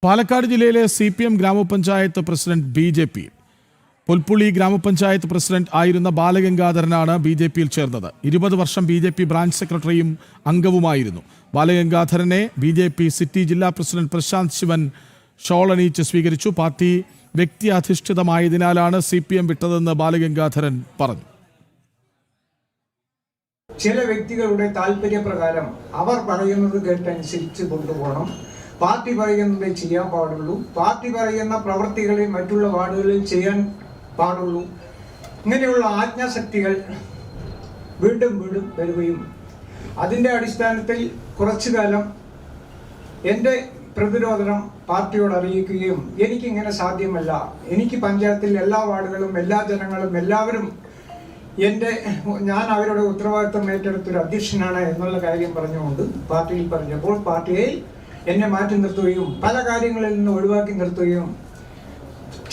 പാലക്കാട് ജില്ലയിലെ CPM ഗ്രാമപഞ്ചായത്ത് president BJP Pulpully ഗ്രാമപഞ്ചായത്ത് പ്രസിഡന്റ് ആയിരുന്ന ബാലഗംഗാധരനാണ് BJPയിൽ ചേർന്നത്. 20 വർഷം BJP ബ്രാഞ്ച് സെക്രട്ടറിയും അംഗവുമായിരുന്നു. ബാലഗംഗാധരനെ BJP സിറ്റി ജില്ലാ പ്രസിഡന്റ് പ്രശാന്ത് ശിവൻ ഷോളണിയിച്ച് സ്വീകരിച്ചു. പാർട്ടി വ്യക്തി അധിഷ്ഠിതമായതിനാലാണ് CPM വിട്ടതെന്ന് ബാലഗംഗാധരൻ പറഞ്ഞു. ചില വ്യക്തികളുടെ താല്പര്യപ്രകാരം അവർ പറയുന്നത് കേട്ടനുസരിച്ച് കൊണ്ടുപോകണം. പാർട്ടി പറയുന്നത് ചെയ്യാൻ പാടുള്ളൂ. പാർട്ടി പറയുന്ന പ്രവൃത്തികളെ മറ്റുള്ള വാർഡുകളിൽ ചെയ്യാൻ പാടുള്ളൂ. ഇങ്ങനെയുള്ള ആജ്ഞാശക്തികൾ വീണ്ടും വീണ്ടും വരികയും അതിൻ്റെ അടിസ്ഥാനത്തിൽ കുറച്ചു കാലം എൻ്റെ പ്രതിരോധനം പാർട്ടിയോട് അറിയിക്കുകയും എനിക്കിങ്ങനെ സാധ്യമല്ല, എനിക്ക് പഞ്ചായത്തിൽ എല്ലാ വാർഡുകളും എല്ലാ ജനങ്ങളും എല്ലാവരും ഞാൻ അവരുടെ ഉത്തരവാദിത്വം ഏറ്റെടുത്തൊരു അധ്യക്ഷനാണ് എന്നുള്ള കാര്യം പറഞ്ഞുകൊണ്ട് പാർട്ടിയിൽ പറഞ്ഞപ്പോൾ പാർട്ടിയെ എന്നെ മാറ്റി നിർത്തുകയും പല കാര്യങ്ങളിൽ നിന്ന് ഒഴിവാക്കി നിർത്തുകയും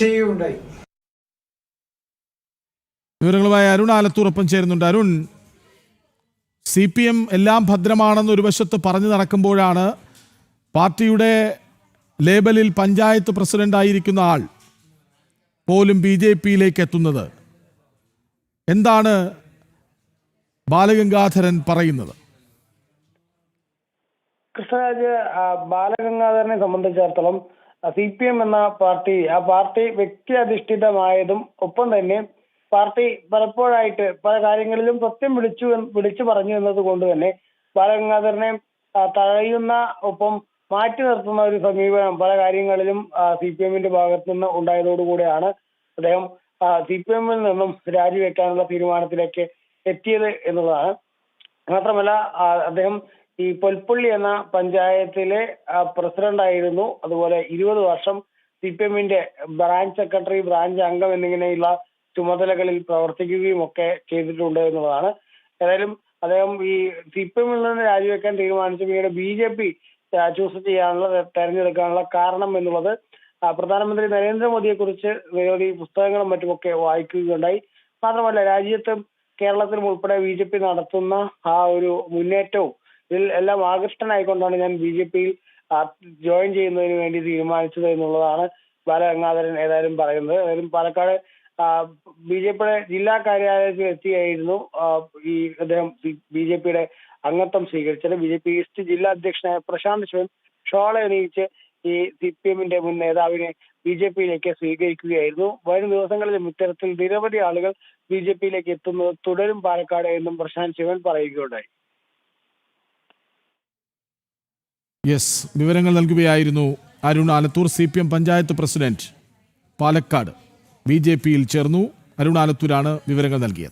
ചെയ്യുകയുണ്ടായി. വിവരങ്ങളുമായി അരുൺ ആലത്തൂറൊപ്പം ചേരുന്നുണ്ട്. അരുൺ, CPM എല്ലാം ഭദ്രമാണെന്ന് ഒരു വശത്ത് പറഞ്ഞു നടക്കുമ്പോഴാണ് പാർട്ടിയുടെ ലേബലിൽ പഞ്ചായത്ത് പ്രസിഡന്റായിരിക്കുന്ന ആൾ പോലും BJPയിലേക്ക് എത്തുന്നത്. എന്താണ് ബാലഗംഗാധരൻ പറയുന്നത്? കൃഷ്ണരാജ്, ബാലഗംഗാധരനെ സംബന്ധിച്ചിടത്തോളം CPM എന്ന പാർട്ടി വ്യക്തി അധിഷ്ഠിതമായതും ഒപ്പം തന്നെ പാർട്ടി പലപ്പോഴായിട്ട് പല കാര്യങ്ങളിലും സത്യം വിളിച്ചു പറഞ്ഞു എന്നത് കൊണ്ട് തന്നെ ബാലഗംഗാധരനെ തഴയുന്ന ഒപ്പം മാറ്റി നിർത്തുന്ന ഒരു സമീപനം പല കാര്യങ്ങളിലും CPMന്റെ ഭാഗത്തു നിന്ന് ഉണ്ടായതോടുകൂടിയാണ് അദ്ദേഹം CPMൽ നിന്നും രാജിവെക്കാനുള്ള തീരുമാനത്തിലേക്ക് എത്തിയത് എന്നുള്ളതാണ്. മാത്രമല്ല അദ്ദേഹം ഈ പൊൽപ്പള്ളി എന്ന പഞ്ചായത്തിലെ പ്രസിഡന്റ് ആയിരുന്നു. അതുപോലെ 20 വർഷം CPMന്റെ ബ്രാഞ്ച് സെക്രട്ടറി, ബ്രാഞ്ച് അംഗം എന്നിങ്ങനെയുള്ള ചുമതലകളിൽ പ്രവർത്തിക്കുകയും ഒക്കെ ചെയ്തിട്ടുണ്ട് എന്നുള്ളതാണ്. ഏതായാലും അദ്ദേഹം ഈ CPMൽ നിന്ന് രാജിവെക്കാൻ തീരുമാനിച്ചു പിന്നീട് BJP ചൂസ് ചെയ്യാനുള്ള തെരഞ്ഞെടുക്കാനുള്ള കാരണം എന്നുള്ളത് പ്രധാനമന്ത്രി നരേന്ദ്രമോദിയെ കുറിച്ച് നിരവധി പുസ്തകങ്ങളും മറ്റുമൊക്കെ വായിക്കുകയുണ്ടായി. മാത്രമല്ല രാജ്യത്തും കേരളത്തിലും ഉൾപ്പെടെ BJP നടത്തുന്ന ആ ഒരു മുന്നേറ്റവും ഇതിൽ എല്ലാം ആകൃഷ്ടനായിക്കൊണ്ടാണ് ഞാൻ BJPയിൽ ജോയിൻ ചെയ്യുന്നതിന് വേണ്ടി തീരുമാനിച്ചത് എന്നുള്ളതാണ് ബാലഗംഗാധരൻ ഏതായാലും പറയുന്നത്. ഏതായാലും പാലക്കാട് BJPയുടെ ജില്ലാ കാര്യാലയത്തിൽ എത്തിയായിരുന്നു ഈ അദ്ദേഹം BJPയുടെ അംഗത്വം സ്വീകരിച്ചത്. BJP ഈസ്റ്റ് ജില്ലാ അധ്യക്ഷനായ പ്രശാന്ത് ശിവൻ ഷോള അണിയിച്ച് ഈ CPMന്റെ മുൻ നേതാവിനെ BJPയിലേക്ക് സ്വീകരിക്കുകയായിരുന്നു. വരും ദിവസങ്ങളിലും ഇത്തരത്തിൽ നിരവധി ആളുകൾ BJPയിലേക്ക് എത്തുന്നത് തുടരും പാലക്കാട് എന്നും പ്രശാന്ത് ശിവൻ പറയുകയുണ്ടായി. വിവരങ്ങൾ നൽകുകയായിരുന്നു അരുൺ ആലത്തൂർ. CPM പഞ്ചായത്ത് പ്രസിഡന്റ് പാലക്കാട് BJPയിൽ ചേർന്നു. അരുൺ ആലത്തൂരാണ് വിവരങ്ങൾ നൽകിയത്.